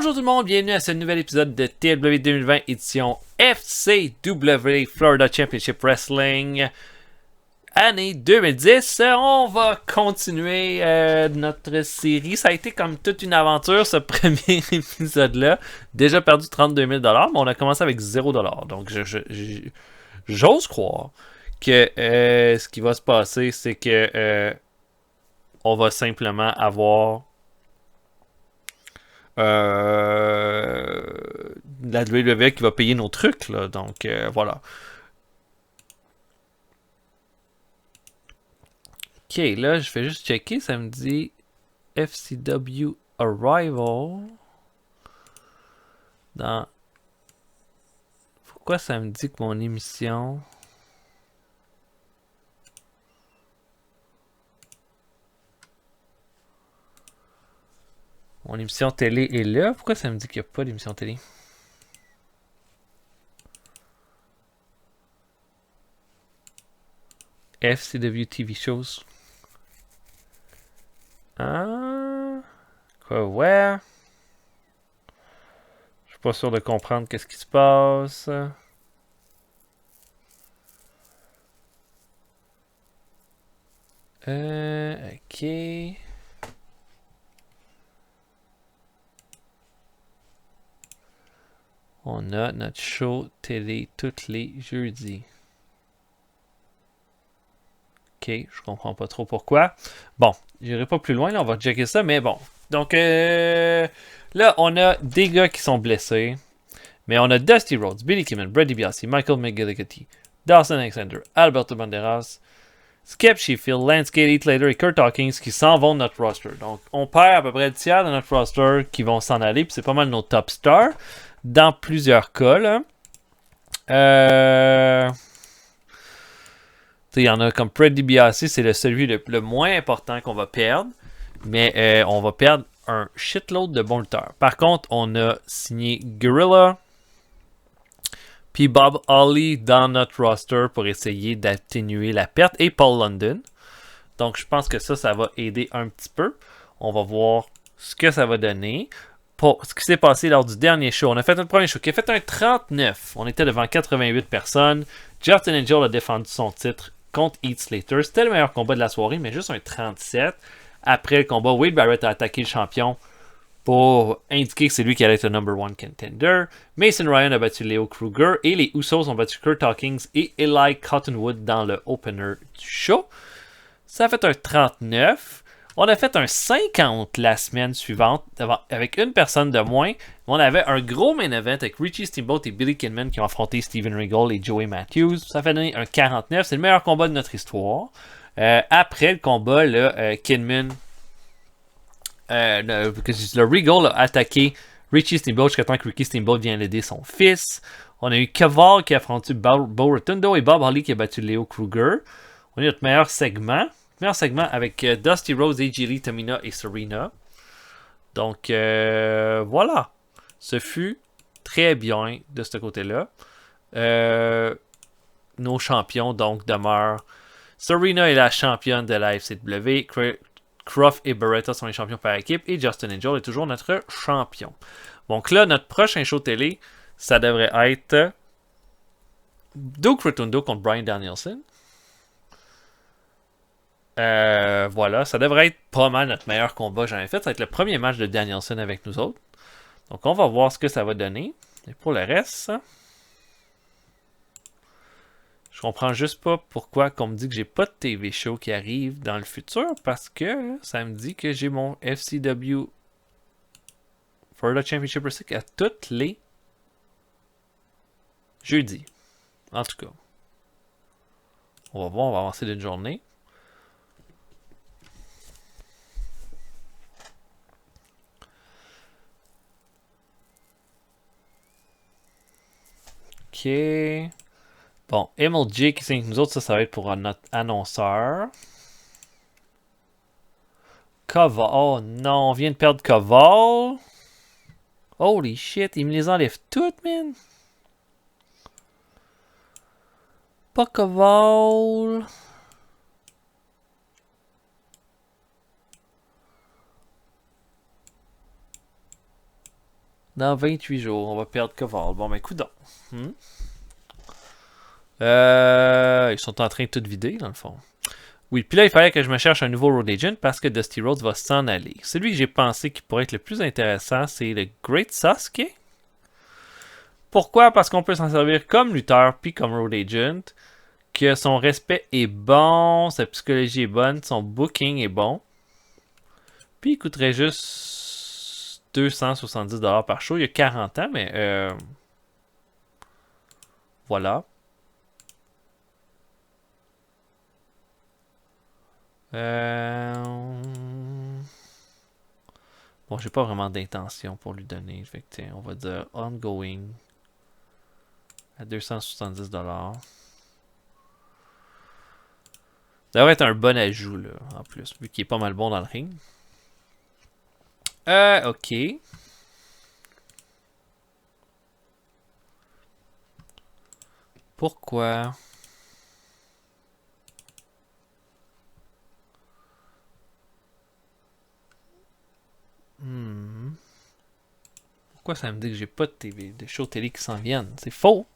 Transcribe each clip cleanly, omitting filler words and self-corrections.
Bonjour tout le monde, bienvenue à ce nouvel épisode de TLW 2020 édition FCW Florida Championship Wrestling année 2010. On va continuer notre série. Ça a été comme toute une aventure ce premier épisode-là. Déjà perdu 32 000 $, mais on a commencé avec 0 $. Donc j'ose croire que ce qui va se passer, c'est que on va simplement avoir la WWE qui va payer nos trucs, là. Donc, voilà. Ok, là, je fais juste checker. Ça me dit FCW Arrival. Dans... Pourquoi ça me dit que mon émission... Mon émission télé est là? Pourquoi ça me dit qu'il n'y a pas d'émission télé? FCW TV shows. Ah... Quoi, ouais? Je suis pas sûr de comprendre qu'est-ce qui se passe. Ok... On a notre show télé tous les jeudis. Ok, je comprends pas trop pourquoi. Bon, j'irai pas plus loin, là, on va checker ça, mais bon. Donc, là, on a des gars qui sont blessés. Mais on a Dusty Rhodes, Billy Kidman, Brady Biassi, Michael McGillicuddy, Dawson Alexander, Alberto Banderas, Skip Sheffield, Lance Cade, Heath Slater et Kurt Hawkins qui s'en vont de notre roster. Donc, on perd à peu près le tiers de notre roster qui vont s'en aller, puis c'est pas mal nos top stars. Dans plusieurs cas, là. Il y en a comme Brady Biassi, c'est celui le moins important qu'on va perdre. Mais on va perdre un shitload de bons lutteurs. Par contre, on a signé Gorilla puis Bob Holly dans notre roster pour essayer d'atténuer la perte. Et Paul London. Donc, je pense que ça va aider un petit peu. On va voir ce que ça va donner. Pour ce qui s'est passé lors du dernier show. On a fait notre premier show qui a fait un 39. On était devant 88 personnes. Justin Angel a défendu son titre contre Heath Slater. C'était le meilleur combat de la soirée, mais juste un 37. Après le combat, Wade Barrett a attaqué le champion pour indiquer que c'est lui qui allait être le number one contender. Mason Ryan a battu Leo Kruger et les Usos ont battu Kurt Hawkins et Eli Cottonwood dans le opener du show. Ça a fait un 39. On a fait un 50 la semaine suivante avec une personne de moins. On avait un gros main event avec Richie Steamboat et Billy Kidman qui ont affronté Steven Regal et Joey Matthews. Ça fait donner un 49. C'est le meilleur combat de notre histoire. Après le combat, là, Kidman, le Regal a attaqué Richie Steamboat jusqu'à temps que Ricky Steamboat vienne aider son fils. On a eu Kaval qui a affronté Bo Rotundo et Bob Holly qui a battu Leo Kruger. On a eu notre meilleur segment. Avec Dusty Rhodes, AJ Lee, Tamina et Serena. Donc, voilà. Ce fut très bien de ce côté-là. Nos champions, donc, demeurent. Serena est la championne de la FCW. Croft et Beretta sont les champions par équipe. Et Justin Angel est toujours notre champion. Donc là, notre prochain show télé, ça devrait être Duke Rotundo contre Bryan Danielson. Voilà, ça devrait être pas mal notre meilleur combat que j'en ai fait. Ça va être le premier match de Danielson avec nous autres. Donc on va voir ce que ça va donner. Et pour le reste, je comprends juste pas pourquoi qu'on me dit que j'ai pas de TV show qui arrive dans le futur. Parce que ça me dit que j'ai mon FCW Florida Championship Wrestling à tous les jeudis. En tout cas. On va voir, on va avancer d'une journée. Ok. Bon, MLJ qui signe nous autres, ça va être pour notre annonceur. Koval. Oh non, on vient de perdre Koval. Holy shit, il me les enlève toutes, man. Pas Koval. Dans 28 jours, on va perdre Koval. Bon, ben, coudonc. Ils sont en train de tout vider, dans le fond. Oui, puis là, il fallait que je me cherche un nouveau Road Agent parce que Dusty Rhodes va s'en aller. Celui que j'ai pensé qui pourrait être le plus intéressant, c'est le Great Sasuke. Pourquoi? Parce qu'on peut s'en servir comme lutteur puis comme Road Agent. Que son respect est bon, sa psychologie est bonne, son booking est bon. Puis il coûterait juste 270$ par show. Il y a 40 ans, mais voilà. Bon, j'ai pas vraiment d'intention pour lui donner. Fait que, tiens, on va dire ongoing à 270$. Ça devrait être un bon ajout, là, en plus, vu qu'il est pas mal bon dans le ring. Ok. Pourquoi? Pourquoi ça me dit que j'ai pas de TV, de shows télé qui s'en viennent? C'est faux.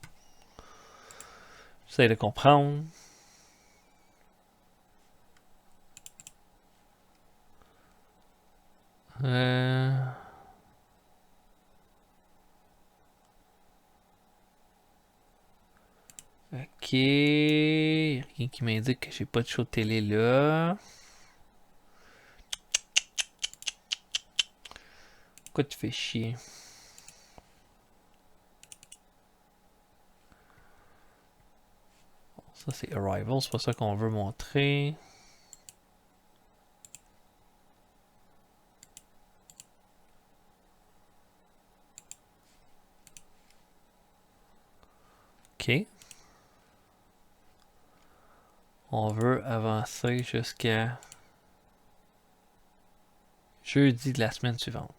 J'essaie de comprendre. Ok. Rien qui m'indique que j'ai pas de show télé là. Pourquoi tu fais chier? Ça c'est Arrival, c'est pas ça qu'on veut montrer. Ok. On veut avancer jusqu'à jeudi de la semaine suivante.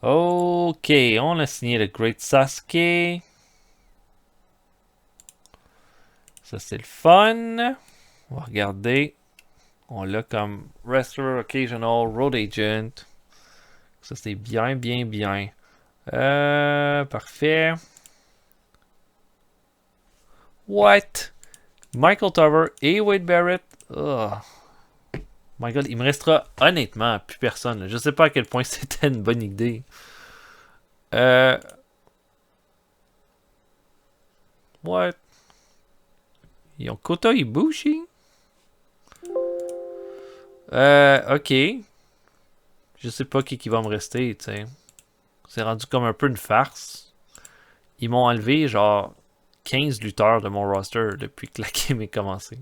Ok, on a signé le Great Sasuke. Ça c'est le fun. On va regarder. On l'a comme Wrestler Occasional Road Agent. Ça c'est bien, bien, bien. Parfait. What? Michael Tarver et Wade Barrett. Oh. My God, il me restera honnêtement plus personne. Là. Je sais pas à quel point c'était une bonne idée. What? Ils ont Kota Ibushi? Ok. Je sais pas qui va me rester, tu sais. C'est rendu comme un peu une farce. Ils m'ont enlevé genre 15 lutteurs de mon roster depuis que la game est commencée.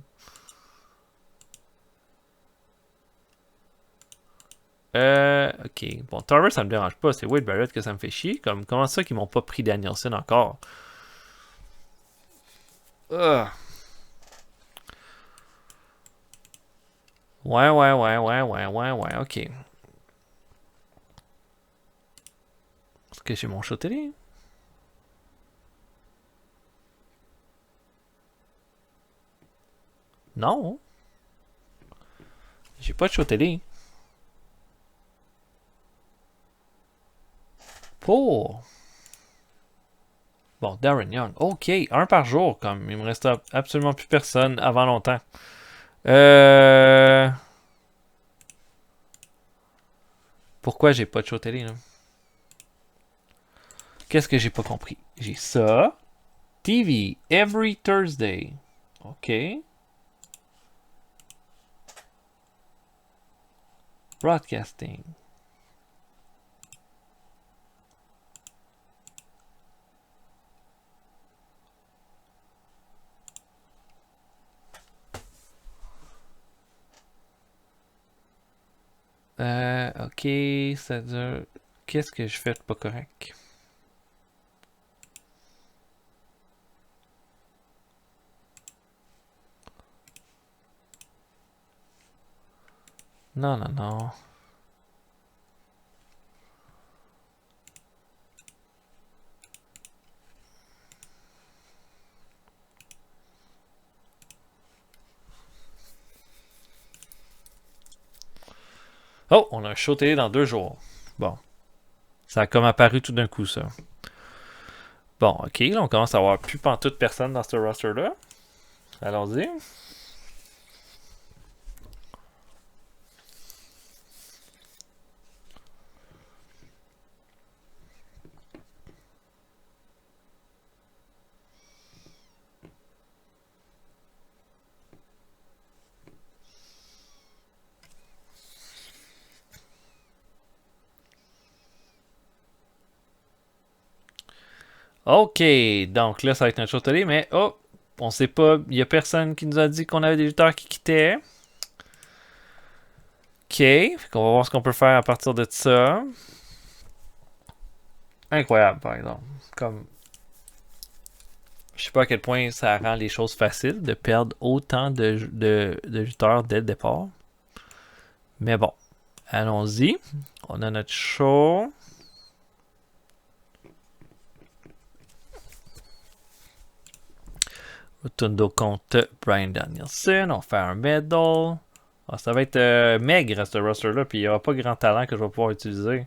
Ok. Bon, Tarver, ça me dérange pas. C'est Wade Barrett que ça me fait chier. Comme, comment ça qu'ils m'ont pas pris Danielson encore? Ouais, ouais, ok. Est-ce que j'ai mon show télé? Non. J'ai pas de show télé. Pour. Bon, Darren Young. Ok, un par jour, comme. Il me reste absolument plus personne avant longtemps. Pourquoi j'ai pas de show télé, là? Qu'est-ce que j'ai pas compris? J'ai ça. TV, every Thursday. Ok. Broadcasting. Ok, ça dure. Qu'est-ce que je fais de pas correct? Non, non, non. Oh, on a un show télé dans 2 jours. Bon. Ça a comme apparu tout d'un coup, ça. Bon, ok, là, on commence à avoir plus pantoute personne dans ce roster-là. Allons-y. Ok, donc là, ça va être notre show télé, mais oh, on sait pas, il y a personne qui nous a dit qu'on avait des lutteurs qui quittaient. Ok, fait qu'on va voir ce qu'on peut faire à partir de ça. Incroyable, par exemple. Comme, je sais pas à quel point ça rend les choses faciles de perdre autant de lutteurs dès le départ. Mais bon, allons-y. On a notre show. Rotundo contre Bryan Danielson. On fait un medal. Ah, ça va être maigre, ce roster-là, puis il n'y aura pas grand talent que je vais pouvoir utiliser.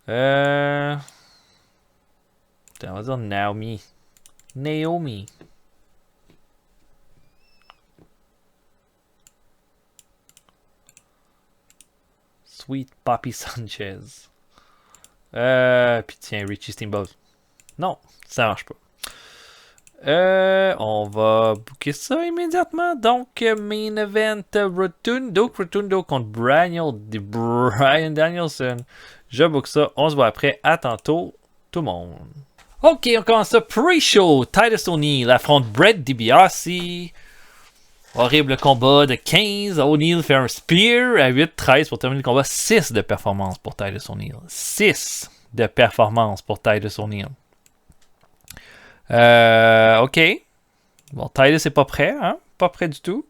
On va dire Naomi. Naomi. Sweet Poppy Sanchez. Puis tiens, Richie Steamboat. Non, ça marche pas. On va booker ça immédiatement. Donc, main event Rotundo contre Bryan Danielson. Je book ça. On se voit après. À tantôt, tout le monde. Ok, on commence ça. Pre-show. Titus O'Neil affronte Brett DiBiase. Horrible combat de 15. O'Neil fait un spear à 8-13 pour terminer le combat. 6 de performance pour Titus O'Neil. 6 de performance pour Titus O'Neil. Ok. Bon, Titus est pas prêt, hein? Pas prêt du tout.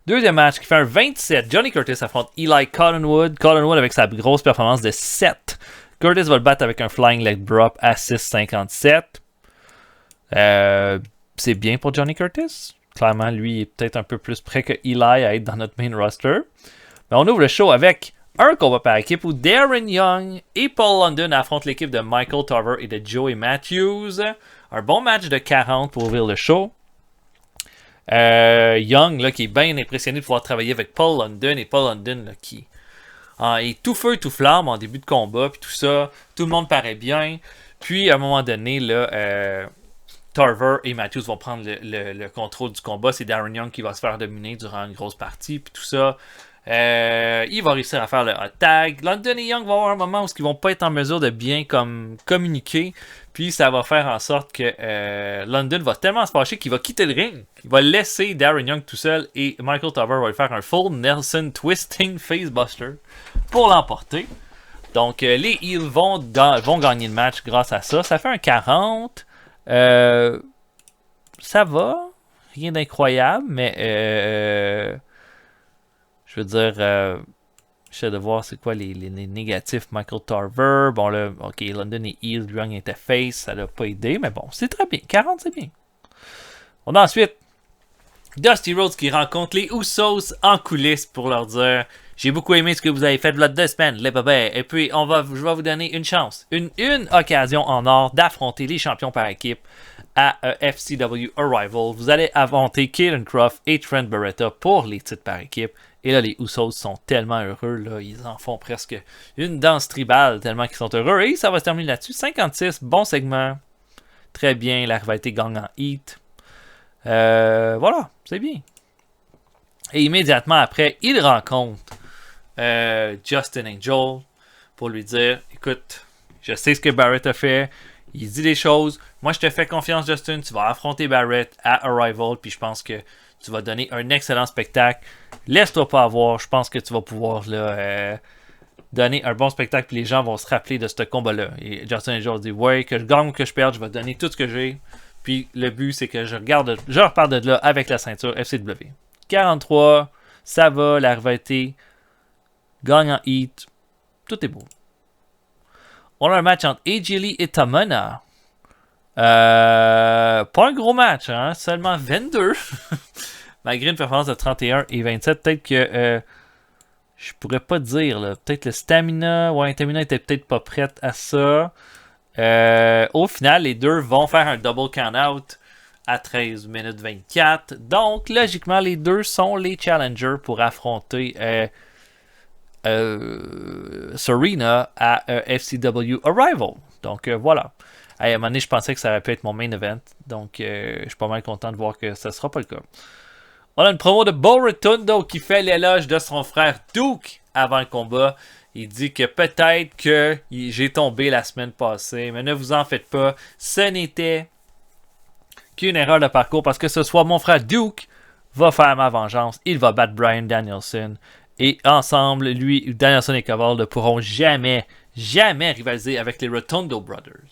Deuxième match qui fait un 27. Johnny Curtis affronte Eli Collinwood. Collinwood avec sa grosse performance de 7. Curtis va le battre avec un flying leg drop à 6,57. C'est bien pour Johnny Curtis. Clairement, lui est peut-être un peu plus près que Eli à être dans notre main roster. Mais on ouvre le show avec un combat par équipe où Darren Young et Paul London affrontent l'équipe de Michael Tarver et de Joey Matthews. Un bon match de 40 pour ouvrir le show. Young, là, qui est bien impressionné de pouvoir travailler avec Paul London. Et Paul London, là, qui est tout feu, tout flamme en début de combat. Puis tout ça, tout le monde paraît bien. Puis, à un moment donné, là, Tarver et Matthews vont prendre le contrôle du combat. C'est Darren Young qui va se faire dominer durant une grosse partie. Puis tout ça. Il va réussir à faire le hot tag. London et Young vont avoir un moment où ils vont pas être en mesure de bien communiquer. Puis ça va faire en sorte que London va tellement se fâcher qu'il va quitter le ring. Il va laisser Darren Young tout seul et Michael Tarver va lui faire un full Nelson Twisting Facebuster pour l'emporter. Donc les Heels vont gagner le match grâce à ça. Ça fait un 40. Ça va. Rien d'incroyable, mais je veux dire, j'essaie de voir c'est quoi les négatifs. Michael Tarver. Bon, là, ok, London et Heel, Young était face. Ça l'a pas aidé, mais bon, c'est très bien. 40, c'est bien. On a ensuite Dusty Rhodes qui rencontre les Usos en coulisses pour leur dire j'ai beaucoup aimé ce que vous avez fait de 2 semaines, les bébés. Et puis, je vais vous donner une chance, une occasion en or d'affronter les champions par équipe à FCW Arrival. Vous allez affronter Kayden Kross et Trent Beretta pour les titres par équipe. Et là, les Usos sont tellement heureux. Là, ils en font presque une danse tribale tellement qu'ils sont heureux. Et ça va se terminer là-dessus. 56, bon segment. Très bien. La rivalité gagne en heat. Voilà, c'est bien. Et immédiatement après, il rencontre Justin Angel pour lui dire écoute, je sais ce que Barrett a fait. Il dit des choses. Moi, je te fais confiance, Justin. Tu vas affronter Barrett à Arrival. Puis je pense que tu vas donner un excellent spectacle. Laisse-toi pas avoir. Je pense que tu vas pouvoir là, donner un bon spectacle. Puis les gens vont se rappeler de ce combat-là. Et Justin Angel dit ouais, que je gagne ou que je perde, je vais donner tout ce que j'ai. Puis le but, c'est que je repars de là avec la ceinture FCW. 43, ça va. La rivalité Gagnant Heat. Tout est beau. On a un match entre AJ Lee et Tamina. Pas un gros match, hein? Seulement 22. Malgré une performance de 31 et 27, peut-être que je pourrais pas dire. Peut-être le stamina. Ouais, Tamina était peut-être pas prête à ça. Au final, les deux vont faire un double count-out à 13 minutes 24. Donc, logiquement, les deux sont les challengers pour affronter Serena à FCW Arrival. Donc, voilà. À un moment donné, je pensais que ça aurait pu être mon main event. Donc, je suis pas mal content de voir que ça sera pas le cas. On a une promo de Bo Rotundo qui fait l'éloge de son frère Duke avant le combat. Il dit que peut-être que j'ai tombé la semaine passée, mais ne vous en faites pas. Ce n'était qu'une erreur de parcours parce que ce soit mon frère Duke va faire ma vengeance. Il va battre Bryan Danielson. Et ensemble, lui, Danielson et Caval ne pourront jamais rivaliser avec les Rotundo Brothers.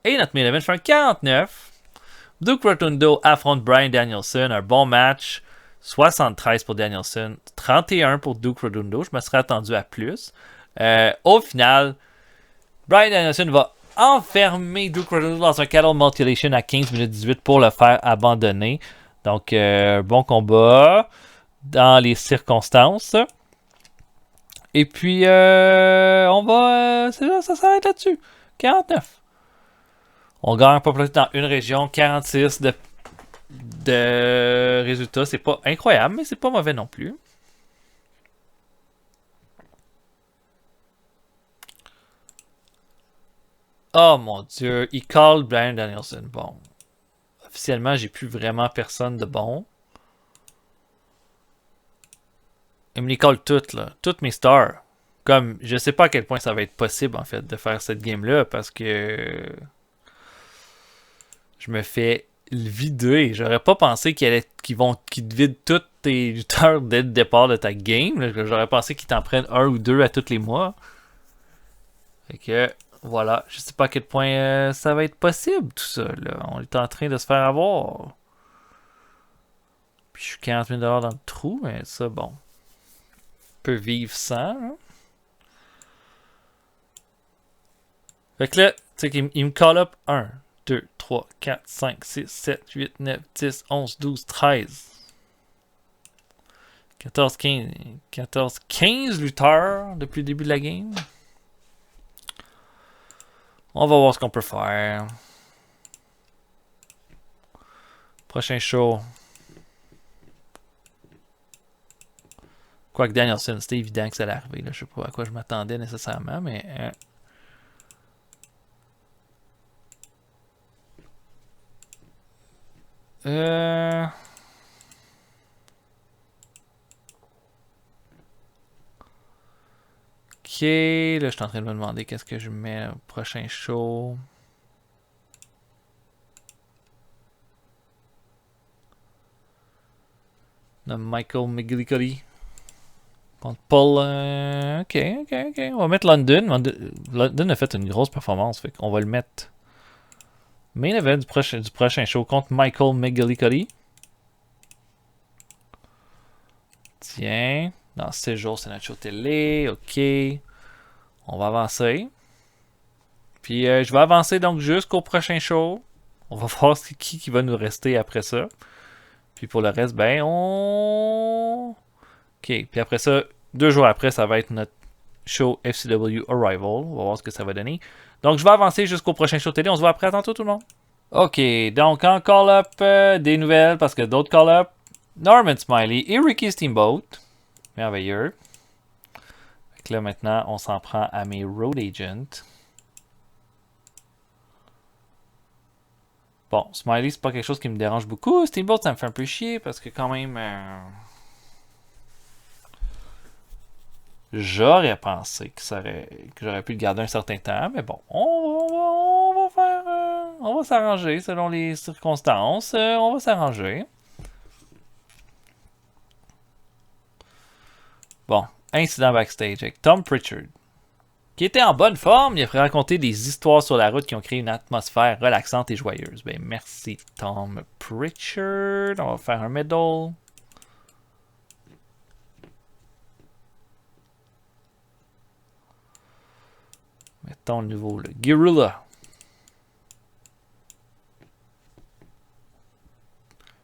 Et notre main event fait un 49. Duke Rotundo affronte Bryan Danielson. Un bon match. 73 pour Danielson. 31 pour Duke Rotundo. Je me serais attendu à plus. Au final, Bryan Danielson va enfermer Duke Rotundo dans un cattle mutilation à 15 minutes 18 pour le faire abandonner. Donc, bon combat dans les circonstances. Et puis, on va... ça s'arrête là-dessus. 49. On gagne pas plus dans une région. 46 de résultats. C'est pas incroyable, mais c'est pas mauvais non plus. Oh mon dieu. Il call Bryan Danielson. Bon. Officiellement, j'ai plus vraiment personne de bon. Il me les colle toutes, là. Toutes mes stars. Comme, je sais pas à quel point ça va être possible, en fait, de faire cette game-là, parce que... je me fais vider. J'aurais pas pensé qu'ils te vident tous tes lutteurs dès le départ de ta game. J'aurais pensé qu'ils t'en prennent un ou deux à tous les mois. Fait que, voilà. Je sais pas à quel point ça va être possible, tout ça. Là. On est en train de se faire avoir. Puis je suis 40 000 $ dans le trou, mais ça, bon. On peut vivre sans. Hein? Fait que là, tu sais qu'il me call up 1, 2, 3, 4, 5, 6, 7, 8, 9, 10, 11, 12, 13. 14, 15 lutteurs depuis le début de la game. On va voir ce qu'on peut faire. Prochain show. Quoique Danielson, c'était évident que ça allait arriver. Là. Je sais pas à quoi je m'attendais nécessairement, mais... Ok, là je suis en train de me demander qu'est-ce que je mets au prochain show. De Michael McGillicuddy contre Paul. Ok. On va mettre London. London a fait une grosse performance, fait qu'on va le mettre. Main event du prochain show contre Michael McGillicuddy. Tiens. Dans 6 jours, c'est notre show télé. Ok. On va avancer. Puis je vais avancer donc jusqu'au prochain show. On va voir qui va nous rester après ça. Puis pour le reste, ben on... Ok. Puis après ça, 2 jours après, ça va être notre show FCW Arrival. On va voir ce que ça va donner. Donc je vais avancer jusqu'au prochain show télé. On se voit après. À tantôt tout le monde. Ok. Donc en call-up, des nouvelles parce que d'autres call-up. Norman Smiley et Ricky Steamboat. Merveilleux. Fait que là maintenant, on s'en prend à mes road agents. Bon, Smiley, c'est pas quelque chose qui me dérange beaucoup. Steamboat, ça me fait un peu chier parce que quand même... j'aurais pensé que j'aurais pu le garder un certain temps, mais bon, on va faire... on va s'arranger selon les circonstances. On va s'arranger. Bon, incident backstage avec Tom Pritchard, qui était en bonne forme. Il a fait raconter des histoires sur la route qui ont créé une atmosphère relaxante et joyeuse. Ben, merci Tom Pritchard. On va faire un medal. Mettons le nouveau, le Guerrilla.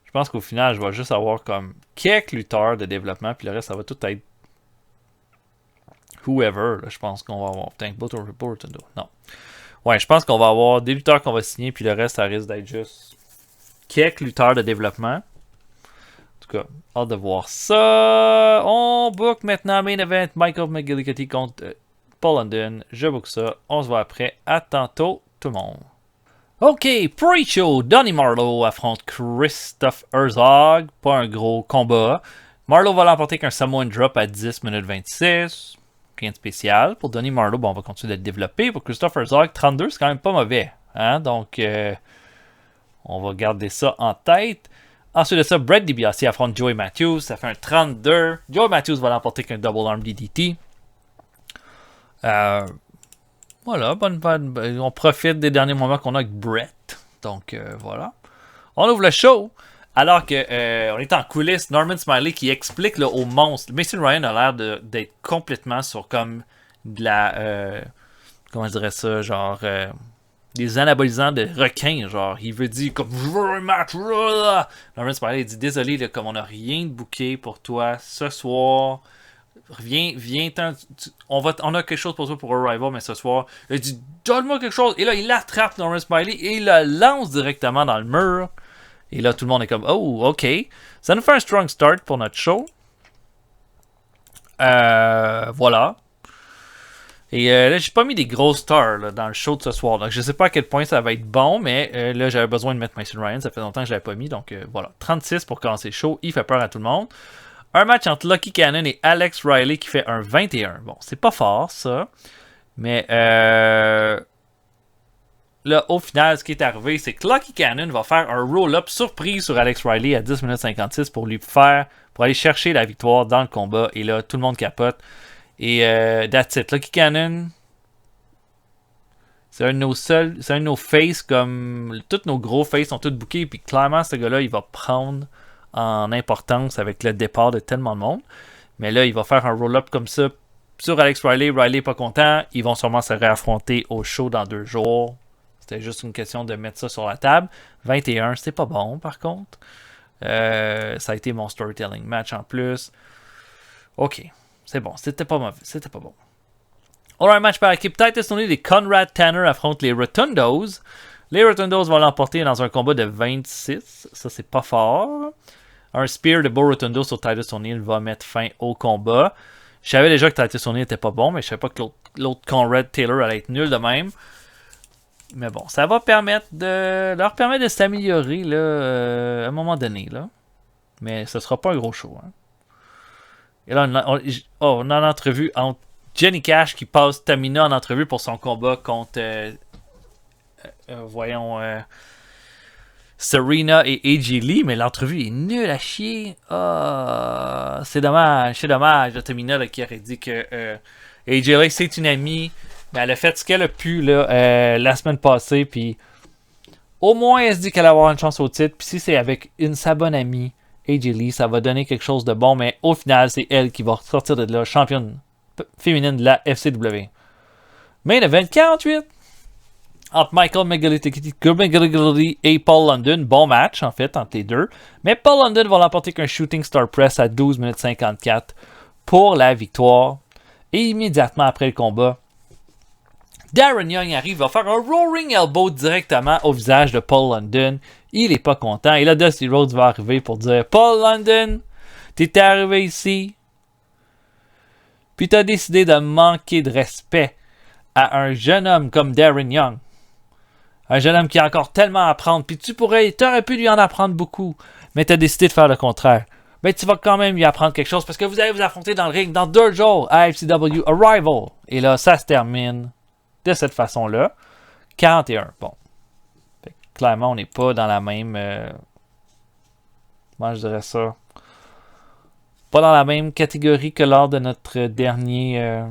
Je pense qu'au final, je vais juste avoir comme quelques lutteurs de développement, puis le reste, ça va tout être whoever. Là, je pense qu'on va avoir. Putain, Rotundo. Non. Ouais, je pense qu'on va avoir des lutteurs qu'on va signer, puis le reste, ça risque d'être juste quelques lutteurs de développement. En tout cas, hâte de voir ça. On book maintenant main event Michael McGillicuddy contre Paul London. Je book ça. On se voit après. À tantôt, tout le monde. OK, pre-show, Donny Marlowe affronte Christoph Herzog. Pas un gros combat. Marlowe va l'emporter qu'un Samoan Drop à 10 minutes 26. Rien de spécial. Pour Donny Marlowe, bon, on va continuer de le développer. Pour Christoph Herzog, 32, c'est quand même pas mauvais. Hein? Donc, on va garder ça en tête. Ensuite de ça, Brett DiBiase affronte Joey Matthews. Ça fait un 32. Joey Matthews va l'emporter qu'un Double Arm DDT. Voilà, on profite des derniers moments qu'on a avec Brett. Donc, voilà. On ouvre le show. Alors que on est en coulisses, Norman Smiley qui explique là, au monstre. Mason Ryan a l'air d'être complètement sur comme de la... comment je dirais ça? Genre... des anabolisants de requins. Genre, il veut dire comme... Je veux un match! Norman Smiley dit, désolé, là, comme on n'a rien de booké pour toi ce soir... Viens, on a quelque chose pour toi pour Arrival, mais ce soir, il dit donne-moi quelque chose. Et là, il attrape Norman Smiley et il le lance directement dans le mur. Et là, tout le monde est comme oh, ok. Ça nous fait un strong start pour notre show. Voilà. Et là, j'ai pas mis des gros stars là, dans le show de ce soir. Donc, je sais pas à quel point ça va être bon, mais là, j'avais besoin de mettre Mason Ryan. Ça fait longtemps que je l'avais pas mis. Donc, voilà. 36 pour commencer le show. Il fait peur à tout le monde. Un match entre Lucky Cannon et Alex Riley qui fait un 21. Bon, c'est pas fort, ça. Mais là, au final, ce qui est arrivé, c'est que Lucky Cannon va faire un roll-up surprise sur Alex Riley à 10 minutes 56 pour aller chercher la victoire dans le combat. Et là, tout le monde capote. Et that's it. Lucky Cannon, c'est un de nos faces, comme tous nos gros faces sont tous bookés. Puis clairement, ce gars-là, il va prendre en importance avec le départ de tellement de monde. Mais là, il va faire un roll-up comme ça sur Alex Riley. Riley pas content. Ils vont sûrement se réaffronter au show dans 2 jours. C'était juste une question de mettre ça sur la table. 21, c'est pas bon par contre. Ça a été mon storytelling match en plus. Ok, c'est bon. C'était pas mauvais. C'était pas bon. On a un match par équipe. Titus O'Neil et Conrad Tanner affrontent les Rotundos. Les Rotundos vont l'emporter dans un combat de 26. Ça, c'est pas fort. Un spear de Bo Rotundo sur Titus O'Neil va mettre fin au combat. Je savais déjà que Titus O'Neil était pas bon, mais je savais pas que l'autre Conrad Taylor allait être nul de même. Mais bon, ça va leur permettre de s'améliorer là, à un moment donné. Là. Mais ce sera pas un gros show. Hein. Et là, on a une entrevue entre Jenny Cash qui passe Tamina en entrevue pour son combat contre... Serena et AJ Lee, mais l'entrevue est nulle à chier. C'est dommage. Tamina là, qui aurait dit que AJ Lee c'est une amie, mais elle a fait ce qu'elle a pu là, la semaine passée, puis au moins elle se dit qu'elle va avoir une chance au titre, puis si c'est avec sa bonne amie AJ Lee, ça va donner quelque chose de bon, mais au final c'est elle qui va sortir de là, championne féminine de la FCW. Main event 48 entre Michael McGillicuddy et Paul London. Bon match, en fait, entre les deux. Mais Paul London va l'emporter qu'un Shooting Star Press à 12 minutes 54 pour la victoire. Et immédiatement après le combat, Darren Young arrive, va faire un Roaring Elbow directement au visage de Paul London. Il est pas content. Et là, Dusty Rhodes va arriver pour dire « Paul London, t'es arrivé ici, puis t'as décidé de manquer de respect à un jeune homme comme Darren Young. Un jeune homme qui a encore tellement à apprendre, puis t'aurais pu lui en apprendre beaucoup, mais t'as décidé de faire le contraire. Mais tu vas quand même lui apprendre quelque chose, parce que vous allez vous affronter dans le ring dans 2 jours à FCW Arrival. Et là, ça se termine de cette façon-là. 41. Bon. Fait que, clairement, on n'est pas dans la même... Moi, je dirais ça. Pas dans la même catégorie que lors de notre dernier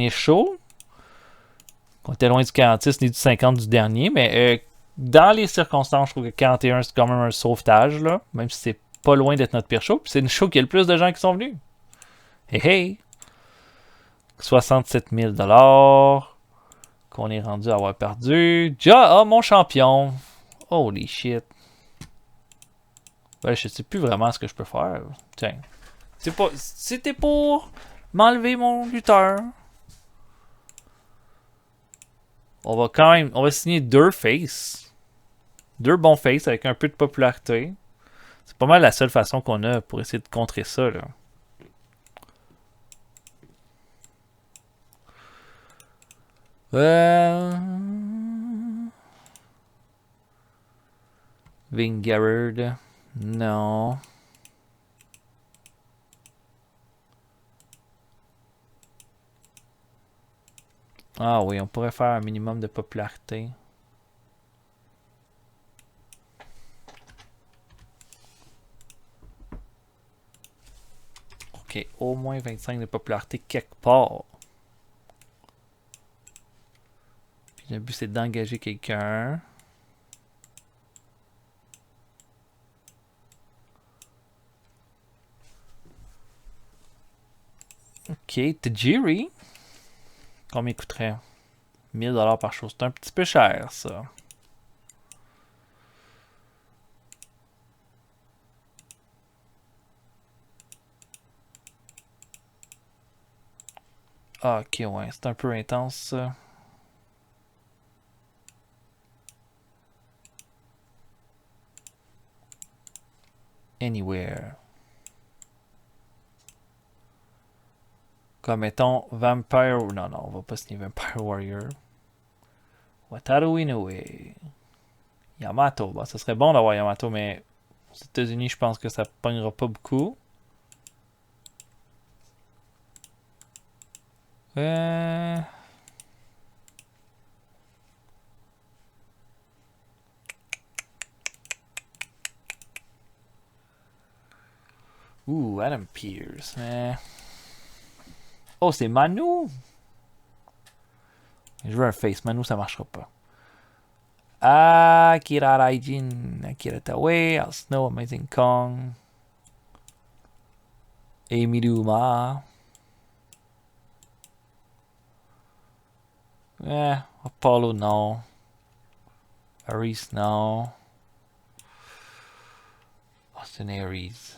show. On était loin du 46 ni du 50 du dernier, mais dans les circonstances, je trouve que 41 c'est quand même un sauvetage, là, même si c'est pas loin d'être notre pire show. Puis c'est une show qui a le plus de gens qui sont venus. Hey hey! 67 000 $. Qu'on est rendu à avoir perdu. Ja, mon champion. Holy shit. Ben, je sais plus vraiment ce que je peux faire. Tiens. C'était pour m'enlever mon lutteur. On va quand même... On va signer 2 faces. 2 bons faces avec un peu de popularité. C'est pas mal la seule façon qu'on a pour essayer de contrer ça, là. Vingegaard. Non. Ah oui, on pourrait faire un minimum de popularité. Ok, au moins 25 de popularité quelque part. Puis le but c'est d'engager quelqu'un. Ok, Tajiri. Combien coûterait 1000 $ par chose. C'est un petit peu cher, ça. Ah, ok, ouais, c'est un peu intense, ça. Anywhere. Comme mettons Vampire. Non, non, on va pas signer Vampire Warrior. Wataru Inoue. Yamato. Bah, ça serait bon d'avoir Yamato, mais aux États-Unis, je pense que ça pognera pas beaucoup. Ouh, Adam Pearce. Oh, c'est Manu. Je veux un face. Manu, ça marchera pas. Akira Raijin, Akira Taue, Al Snow, Amazing Kong, Amy Luma. Apollo, non. Aries, non. Austin Aries.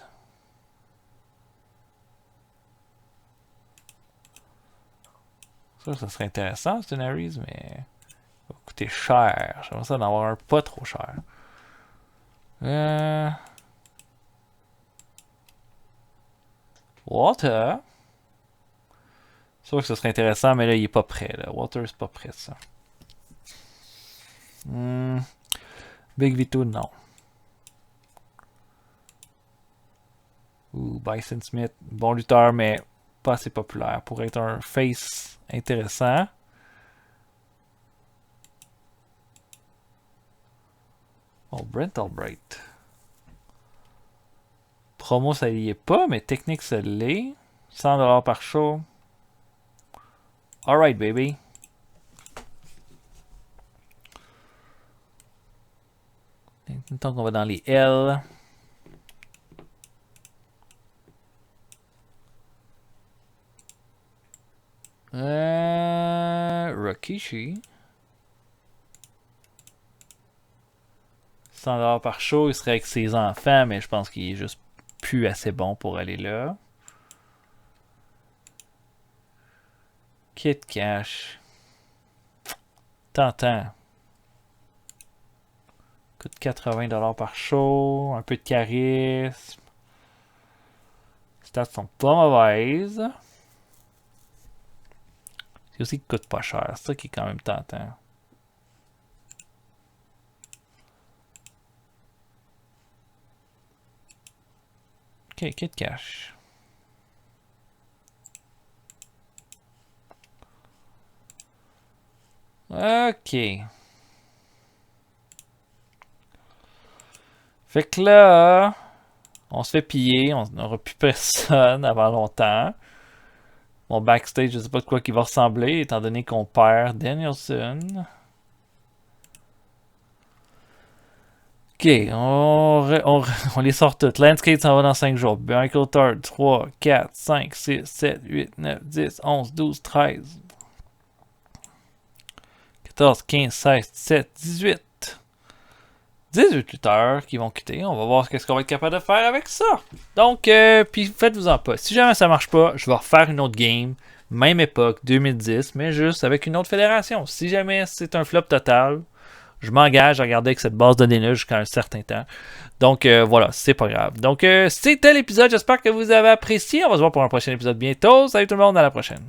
Ça serait intéressant, Austin Aries, mais ça va coûter cher. J'aimerais ça d'en avoir un pas trop cher. Walter. C'est sûr que ce serait intéressant, mais là, il est pas prêt. Là. Walter, c'est pas prêt, ça. Big Vito, non. Ou Bison Smith, bon lutteur, mais pas assez populaire pour être un face intéressant. Oh, Brent Albright. Promo, ça y est pas, mais technique, ça l'est. 100 $ par show. Alright, baby. Tant qu'on va dans les L. Rikishi. 100 $ par show, il serait avec ses enfants, mais je pense qu'il est juste plus assez bon pour aller là. Kid Cash. Tentant. Coûte 80 $ par show. Un peu de charisme. Les stats sont pas mauvaises. C'est aussi qu'il coûte pas cher. C'est ça qui est quand même tentant. Ok, Kid Cash. Ok. Fait que là, on se fait piller. On n'aura plus personne avant longtemps. Mon backstage, je sais pas de quoi il va ressembler, étant donné qu'on perd Danielson. OK, on les sort toutes. Landscape s'en va dans 5 jours. Michael Third, 3, 4, 5, 6, 7, 8, 9, 10, 11, 12, 13, 14, 15, 16, 17, 18. 18 lutteurs qui vont quitter. On va voir ce qu'on va être capable de faire avec ça. Donc, puis faites-vous-en pas. Si jamais ça marche pas, je vais refaire une autre game. Même époque, 2010, mais juste avec une autre fédération. Si jamais c'est un flop total, je m'engage à regarder avec cette base de données jusqu'à un certain temps. Donc voilà, c'est pas grave. Donc c'était l'épisode. J'espère que vous avez apprécié. On va se voir pour un prochain épisode bientôt. Salut tout le monde, à la prochaine.